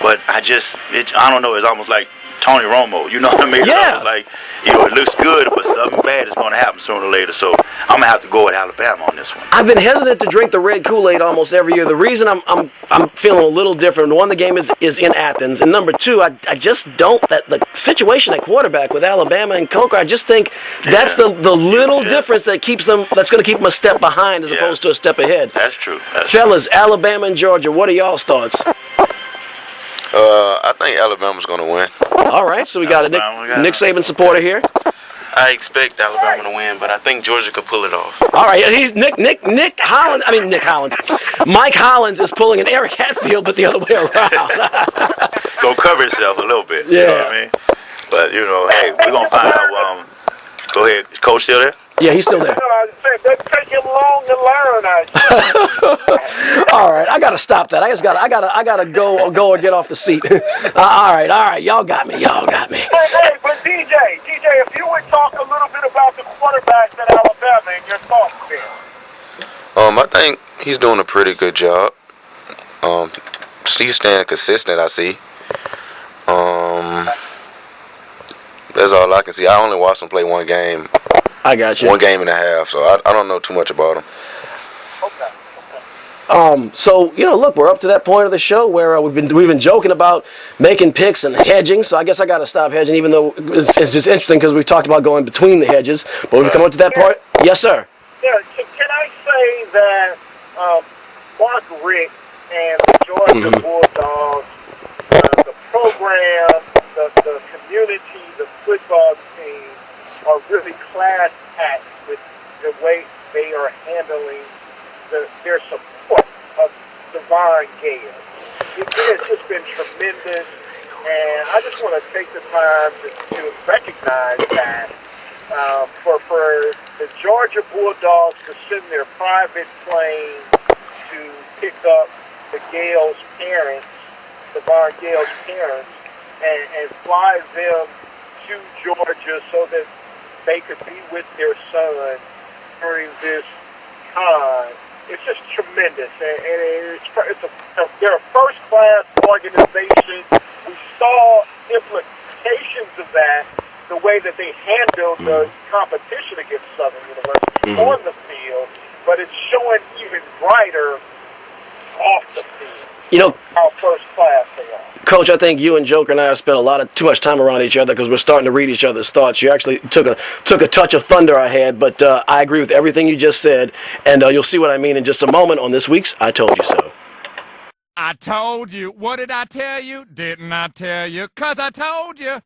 but I don't know. It's almost like Tony Romo, you know what I mean? Yeah. It's like, you know, it looks good, but something bad is going to happen sooner or later. So I'm gonna have to go with Alabama on this one. I've been hesitant to drink the red Kool-Aid almost every year. The reason I'm feeling a little different. One, the game is in Athens, and number two, I just don't that the situation at quarterback with Alabama and Coker. I just think that's the little difference that keeps them. That's going to keep them a step behind as opposed to a step ahead. That's true. Fellas, Alabama and Georgia. What are y'all's thoughts? I think Alabama's going to win. All right, so we got a Nick Saban supporter here. I expect Alabama to win, but I think Georgia could pull it off. All right, he's Nick Hollins. Nick Hollins. Mike Hollins is pulling an Eric Hatfield, but the other way around. Go cover himself a little bit. Yeah. You know what I mean? But, you know, hey, we're going to find out. Go ahead. Is Coach still there? Yeah, he's still there. That take him long to learn. All right, I gotta stop that. I gotta go and get off the seat. All right, y'all got me. Hey, but DJ, if you would talk a little bit about the quarterbacks at Alabama and your thoughts there. I think he's doing a pretty good job. He's staying consistent, I see. That's all I can see. I only watched him play one game. I got you. 1 game and a half, so I don't know too much about him. Okay. So look, we're up to that point of the show where we've been joking about making picks and hedging. So I guess I got to stop hedging, even though it's just interesting because we talked about going between the hedges. But we've come up to that part. Yes, sir. Yeah. Can I say that Mark Richt and the Georgia Bulldogs, the program, the community, the football team, are really class acts with the way they are handling their support of Devon Gale. It has just been tremendous, and I just want to take the time to recognize that for the Georgia Bulldogs to send their private plane to pick up the Gale's parents, Devon Gale's parents, and fly them to Georgia so that they could be with their son during this time. It's just tremendous, and they're a first-class organization. We saw implications of that, the way that they handled the competition against Southern University on the field, but it's showing even brighter off the field. How first class they are. Coach, I think you and Joker and I have spent too much time around each other because we're starting to read each other's thoughts. You actually took a touch of thunder I had, but I agree with everything you just said, and you'll see what I mean in just a moment on this week's I Told You So. I I told you. What did I tell you? Didn't I tell you? 'Cause I told you.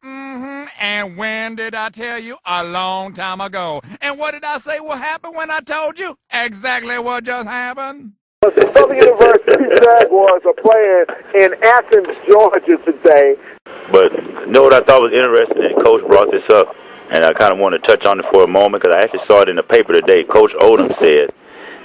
And when did I tell you? A long time ago. And what did I say will happen when I told you? Exactly what just happened. The Southern University Jaguars are playing in Athens, Georgia today. But you know what I thought was interesting, and Coach brought this up, and I kind of want to touch on it for a moment because I actually saw it in the paper today. Coach Odom said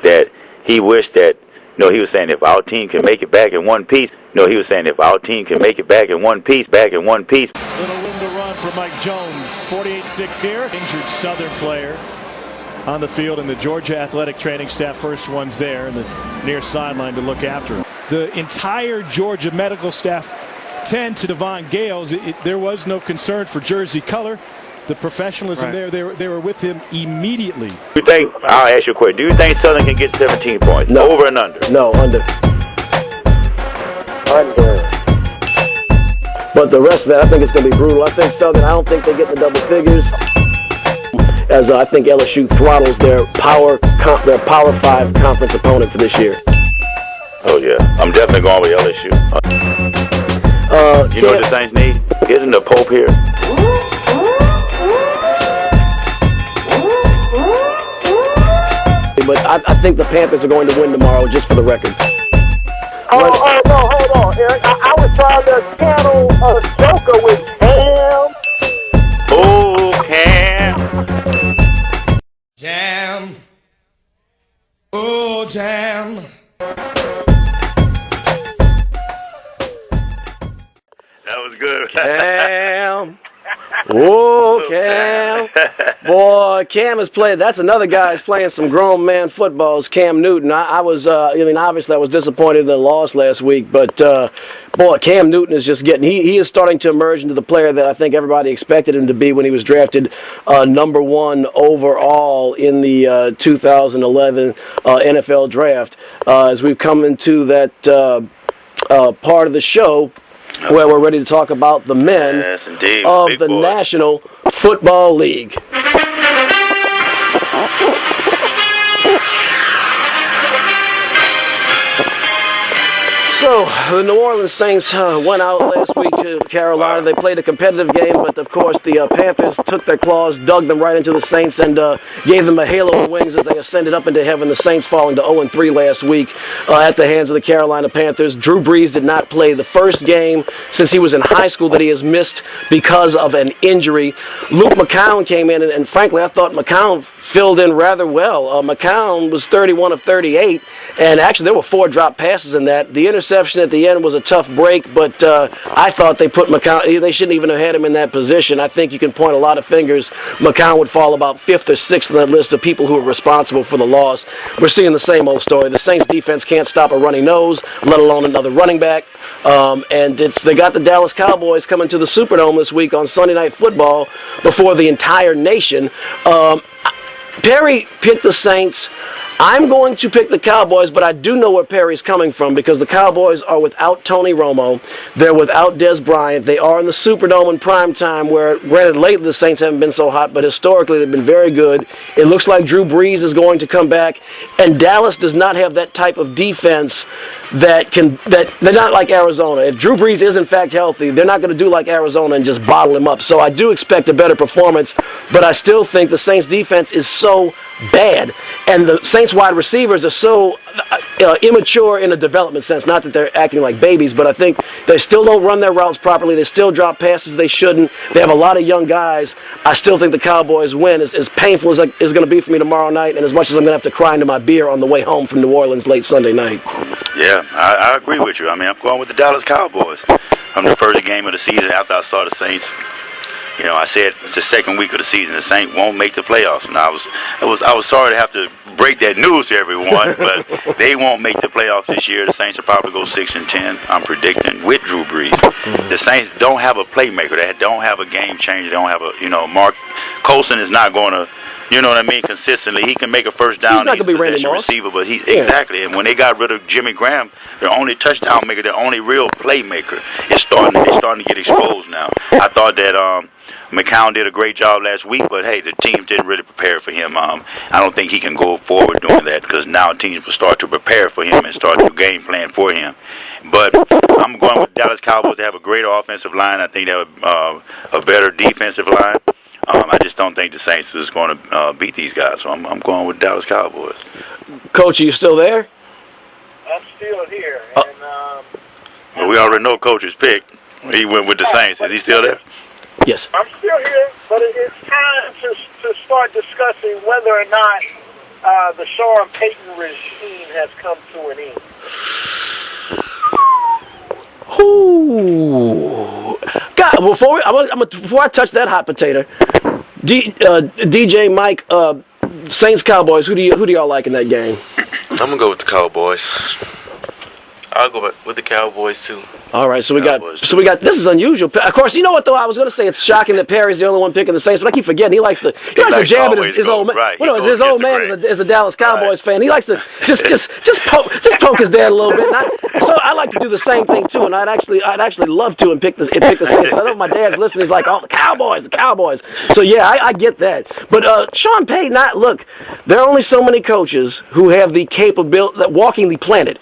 that he wished that, he was saying if our team can make it back in one piece, he was saying if our team can make it back in one piece. Little room to run for Mike Jones. 48-6 here. Injured Southern player on the field, and the Georgia athletic training staff first ones there in the near sideline to look after him. The entire Georgia medical staff tend to Devon Gales. There was no concern for jersey color. The professionalism there, they were with him immediately. I'll ask you a question. Do you think Southern can get 17 points? No. Over and under? No, under. Under. But the rest of that, I think it's going to be brutal. I think Southern, I don't think they get in the double figures. As I think LSU throttles their Power 5 conference opponent for this year. Oh, yeah. I'm definitely going with LSU. You know what the Saints need? Isn't the Pope here? But I think the Panthers are going to win tomorrow, just for the record. No, hold on, Eric. I was trying to channel a Joker with Cam. Oh, Cam. Jam. Oh, jam. That was good. Cam. Whoa, Cam. Boy, Cam is playing. That's another guy who's playing some grown man footballs, Cam Newton. Obviously I was disappointed in the loss last week, but boy, Cam Newton is just he is starting to emerge into the player that I think everybody expected him to be when he was drafted number 1 overall in the 2011 NFL draft. As we've come into that part of the show where we're ready to talk about the men of the National Football League. So, the New Orleans Saints went out last week to Carolina. They played a competitive game, but of course the Panthers took their claws, dug them right into the Saints, and gave them a halo of wings as they ascended up into heaven. The Saints falling to 0-3 last week at the hands of the Carolina Panthers. Drew Brees did not play the first game since he was in high school that he has missed because of an injury. Luke McCown came in, and frankly, I thought McCown filled in rather well. McCown was 31 of 38, and actually there were 4 drop passes in that. The interception at the end was a tough break, but I thought they put McCown, they shouldn't even have had him in that position. I think you can point a lot of fingers. McCown would fall about 5th or 6th on that list of people who are responsible for the loss. We're seeing the same old story. The Saints defense can't stop a running nose, let alone another running back. And they got the Dallas Cowboys coming to the Superdome this week on Sunday Night Football before the entire nation. Perry picked the Saints. I'm going to pick the Cowboys, but I do know where Perry's coming from because the Cowboys are without Tony Romo. They're without Des Bryant. They are in the Superdome in prime time where, granted, lately the Saints haven't been so hot, but historically they've been very good. It looks like Drew Brees is going to come back, and Dallas does not have that type of defense that they're not like Arizona. If Drew Brees is in fact healthy, they're not going to do like Arizona and just bottle him up. So I do expect a better performance, but I still think the Saints defense is so bad, and the Saints wide receivers are so immature in a development sense. Not that they're acting like babies, but I think they still don't run their routes properly. They still drop passes they shouldn't. They have a lot of young guys. I still think the Cowboys win. As painful as it's going to be for me tomorrow night, and as much as I'm going to have to cry into my beer on the way home from New Orleans late Sunday night. Yeah, I agree with you. I mean, I'm going with the Dallas Cowboys. From the first game of the season after I saw the Saints, I said it's the second week of the season, the Saints won't make the playoffs. And I was sorry to have to break that news to everyone, but they won't make the playoffs this year. The Saints will probably go 6-10. I'm predicting with Drew Brees. The Saints don't have a playmaker. They don't have a game changer. They don't have a Mark Colson is not going to. You know what I mean? Consistently, he can make a first down. He's a possession receiver, but exactly. And when they got rid of Jimmy Graham, their only touchdown maker, their only real playmaker, they're starting to get exposed now. I thought that McCown did a great job last week, but hey, the team didn't really prepare for him. I don't think he can go forward doing that because now teams will start to prepare for him and start to game plan for him. But I'm going with Dallas Cowboys. They have a greater offensive line. I think they have a better defensive line. I just don't think the Saints is going to beat these guys, so I'm going with Dallas Cowboys. Coach, are you still there? I'm still here. And, well, we already know Coach's pick. He went with the Saints. Is he still there? Yes. I'm still here, but it's time to start discussing whether or not the Sean Payton regime has come to an end. Ooh. God, before I touch that hot potato, DJ Mike, Saints Cowboys. Who do y'all like in that game? I'm gonna go with the Cowboys. I'll go with the Cowboys too. All right, so we got this is unusual. Of course, you know what though? I was going to say it's shocking that Perry's the only one picking the Saints, but I keep forgetting he likes to jab at his old man. Right. Well, no, his old man is a Dallas Cowboys fan. He likes to just poke his dad a little bit. So I like to do the same thing too, and I'd actually love to and pick the Saints. I know my dad's listening. He's like, oh, the Cowboys. So yeah, I get that. But Sean Payton, look, there are only so many coaches who have the capability that walking the planet,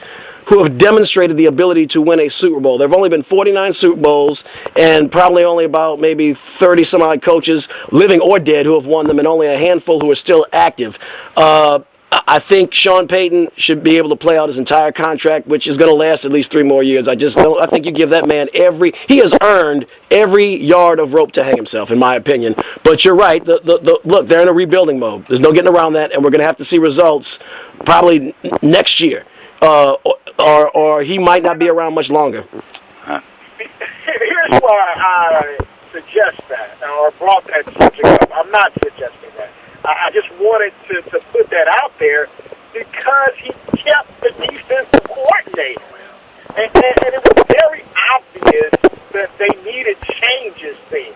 who have demonstrated the ability to win a Super Bowl. There have only been 49 Super Bowls, and probably only about maybe 30-some-odd coaches, living or dead, who have won them, and only a handful who are still active. I think Sean Payton should be able to play out his entire contract, which is going to last at least 3 more years. I think you give that man he has earned every yard of rope to hang himself, in my opinion. But you're right. Look, they're in a rebuilding mode. There's no getting around that, and we're going to have to see results probably next year. Or he might not be around much longer. Here's why I suggest that, or brought that subject up. I'm not suggesting that. I just wanted to put that out there because he kept the defensive coordinator. And it was very obvious that they needed changes there.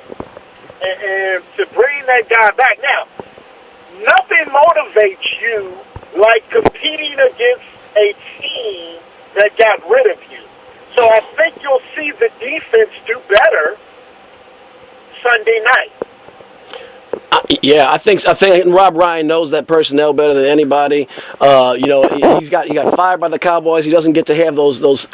And to bring that guy back. Now, nothing motivates you like competing against a team that got rid of you. So I think you'll see the defense do better Sunday night. Yeah, I think Rob Ryan knows that personnel better than anybody. He got fired by the Cowboys. He doesn't get to have those $50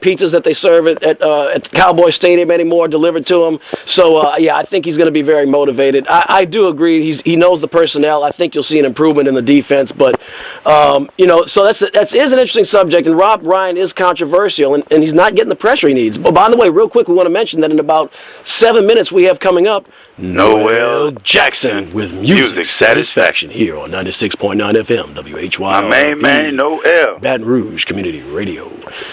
pizzas that they serve at the Cowboy Stadium anymore delivered to him. So I think he's going to be very motivated. I do agree. He knows the personnel. I think you'll see an improvement in the defense. But so that is an interesting subject. And Rob Ryan is controversial, and he's not getting the pressure he needs. But by the way, real quick, we want to mention that in about 7 minutes we have coming up Noel Jackson with Music Satisfaction here on 96.9 FM, WHY. My main man, Noel. Baton Rouge Community Radio.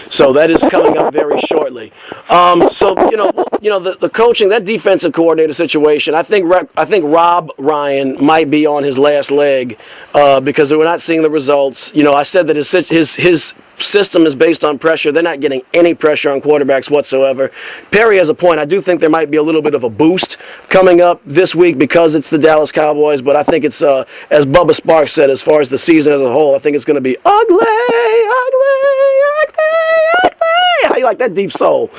So that is coming up very shortly. The coaching, that defensive coordinator situation, I think Rob Ryan might be on his last leg because we're not seeing the results. I said that his system is based on pressure. They're not getting any pressure on quarterbacks whatsoever. Perry has a point. I do think there might be a little bit of a boost coming up this week because it's the Dallas Cowboys, but I think it's, as Bubba Sparks said, as far as the season as a whole, I think it's going to be ugly. How you like that deep soul?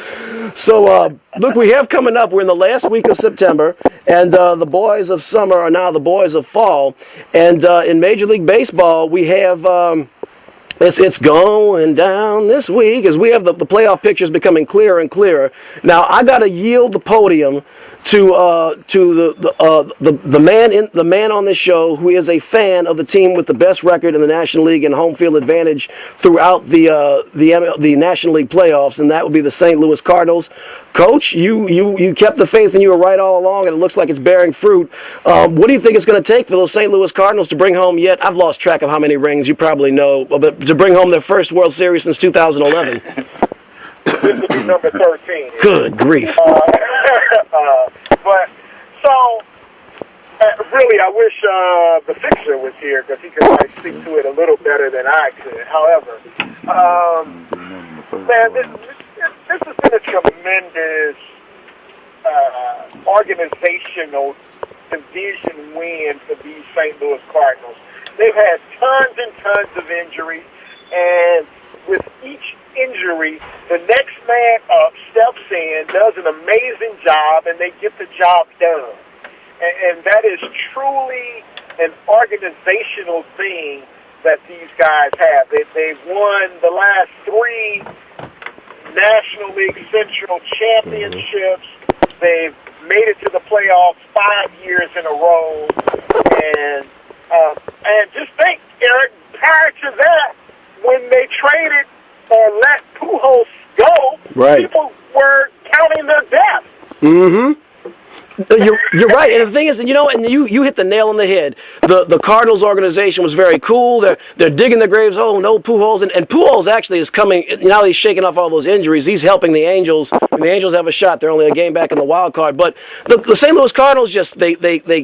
So, look, we have coming up, we're in the last week of September, and the boys of summer are now the boys of fall. And in Major League Baseball, we have... It's going down this week as we have the playoff pictures becoming clearer and clearer. Now I got to yield the podium to the man on this show who is a fan of the team with the best record in the National League and home field advantage throughout the National League playoffs, and that would be the St. Louis Cardinals. Coach, you kept the faith and you were right all along, and it looks like it's bearing fruit. What do you think it's going to take for those St. Louis Cardinals to bring home yet? I've lost track of how many rings. You probably know, but to bring home their first World Series since 2011. This will be number 13. Good grief. Really, I wish the fixer was here because he could speak to it a little better than I could. However, this has been a tremendous organizational division win for these St. Louis Cardinals. They've had tons and tons of injuries, and with each injury, the next man up steps in, does an amazing job, and they get the job done. And that is truly an organizational thing that these guys have. They've won the last 3 National League Central championships. They've made it to the playoffs 5 years in a row. And just think, Eric, prior to that, when they traded or let Pujols go, right, people were counting their death. Mm-hmm. You're right, and the thing is, and you hit the nail on the head. The Cardinals organization was very cool. They're digging their graves. Oh no, Pujols, and Pujols actually is coming now. He's shaking off all those injuries. He's helping the Angels, and the Angels have a shot. They're only a game back in the wild card. But the St. Louis Cardinals just they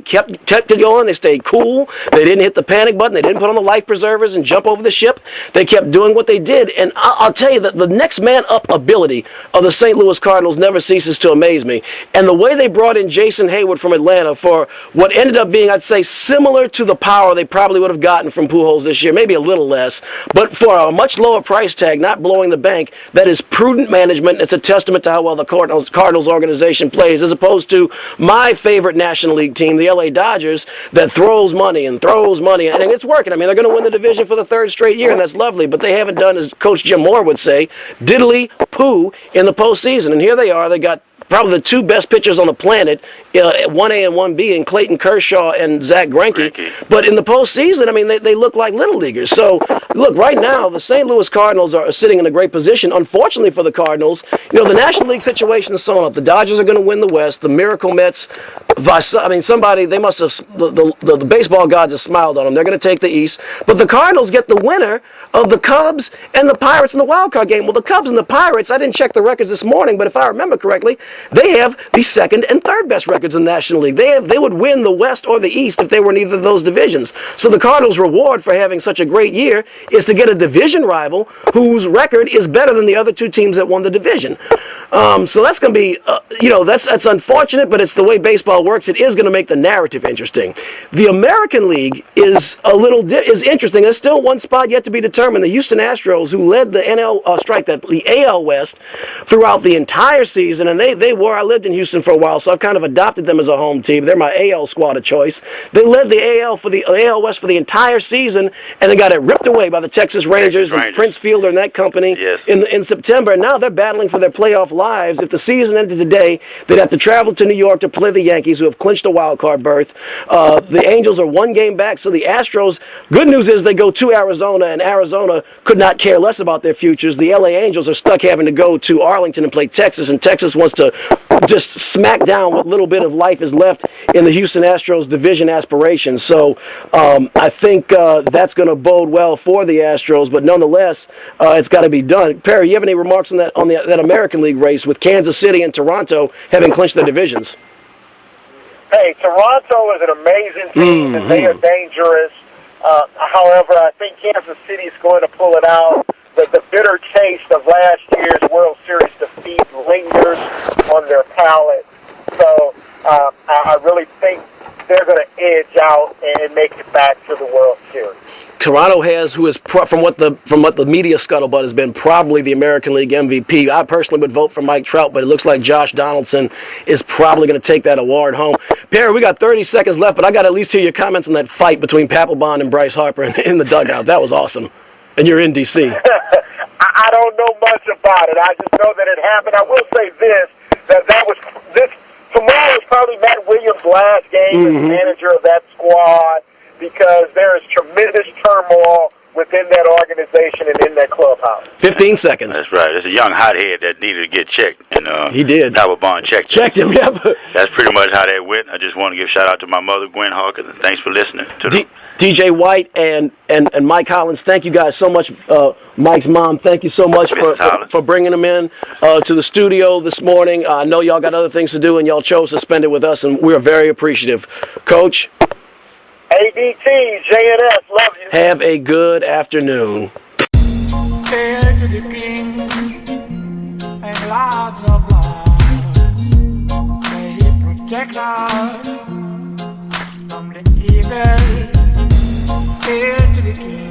kept it going. They stayed cool. They didn't hit the panic button. They didn't put on the life preservers and jump over the ship. They kept doing what they did. And I'll tell you that the next man up ability of the St. Louis Cardinals never ceases to amaze me. And the way they brought in Jason Hayward from Atlanta for what ended up being, I'd say, similar to the power they probably would have gotten from Pujols this year, maybe a little less, but for a much lower price tag, not blowing the bank, that is prudent management. It's a testament to how well the Cardinals organization plays, as opposed to my favorite National League team, the LA Dodgers, that throws money, and it's working. I mean, they're going to win the division for the 3rd straight year, and that's lovely, but they haven't done, as Coach Jim Moore would say, diddly poo in the postseason. And here they are. They got probably the 2 best pitchers on the planet, 1A and 1B, and Clayton Kershaw and Zach Greinke. But in the postseason, I mean, they look like little leaguers. So, look, right now, the St. Louis Cardinals are sitting in a great position. Unfortunately for the Cardinals, the National League situation is sewn up. The Dodgers are going to win the West. The Miracle Mets, somebody, they must have, the baseball gods have smiled on them. They're going to take the East. But the Cardinals get the winner of the Cubs and the Pirates in the wild card game. Well, the Cubs and the Pirates, I didn't check the records this morning, but if I remember correctly, they have the 2nd and 3rd best records in the National League. They would win the West or the East if they were in either of those divisions. So the Cardinals' reward for having such a great year is to get a division rival whose record is better than the other 2 teams that won the division. So that's going to be, that's unfortunate, but it's the way baseball works. It is going to make the narrative interesting. The American League is is interesting. There's still one spot yet to be determined. The Houston Astros, who led the the AL West throughout the entire season, and I lived in Houston for a while, so I've kind of adopted them as a home team. They're my AL squad of choice. They led the AL West for the entire season, and they got it ripped away by the Texas Rangers and Prince Fielder and that company in September. And now they're battling for their playoff lives. If the season ended today, they'd have to travel to New York to play the Yankees, who have clinched a wild card berth. The Angels are 1 game back, so the Astros, good news is they go to Arizona, and Arizona could not care less about their futures. The LA Angels are stuck having to go to Arlington and play Texas, and Texas wants to just smack down what little bit of life is left in the Houston Astros division aspirations. So I think that's going to bode well for the Astros, but nonetheless, it's got to be done. Perry, you have any remarks on that American League race with Kansas City and Toronto having clinched their divisions? Hey, Toronto is an amazing team, and they are dangerous. However, I think Kansas City is going to pull it out. The bitter taste of last year's World Series defeat lingers on their palate. So I really think they're going to edge out and make it back to the World Series. Toronto has, who is from what the media scuttlebutt has been, probably the American League MVP. I personally would vote for Mike Trout, but it looks like Josh Donaldson is probably going to take that award home. Perry, we got 30 seconds left, but I got to at least hear your comments on that fight between Papelbon and Bryce Harper in the dugout. That was awesome. And you're in D.C. I don't know much about it. I just know that it happened. I will say this, tomorrow is probably Matt Williams' last game as manager of that squad, because there is tremendous turmoil within that organization and in that clubhouse. 15 seconds. That's right. It's a young hothead that needed to get checked, and he did. Papelbon checked him. Yep. That's pretty much how that went. I just want to give a shout out to my mother, Gwen Hawkins, and thanks for listening to DJ White and Mike Hollins, thank you guys so much. Mike's mom, thank you so much for bringing them in to the studio this morning. I know y'all got other things to do, and y'all chose to spend it with us, and we're very appreciative. Coach? ADT, JNS, love you. Have a good afternoon. Hail to the king and lots of love. May he protect us from the evil. Hail to the king,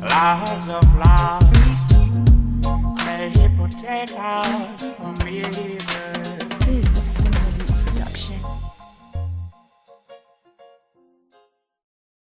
lots of love. protect us from me.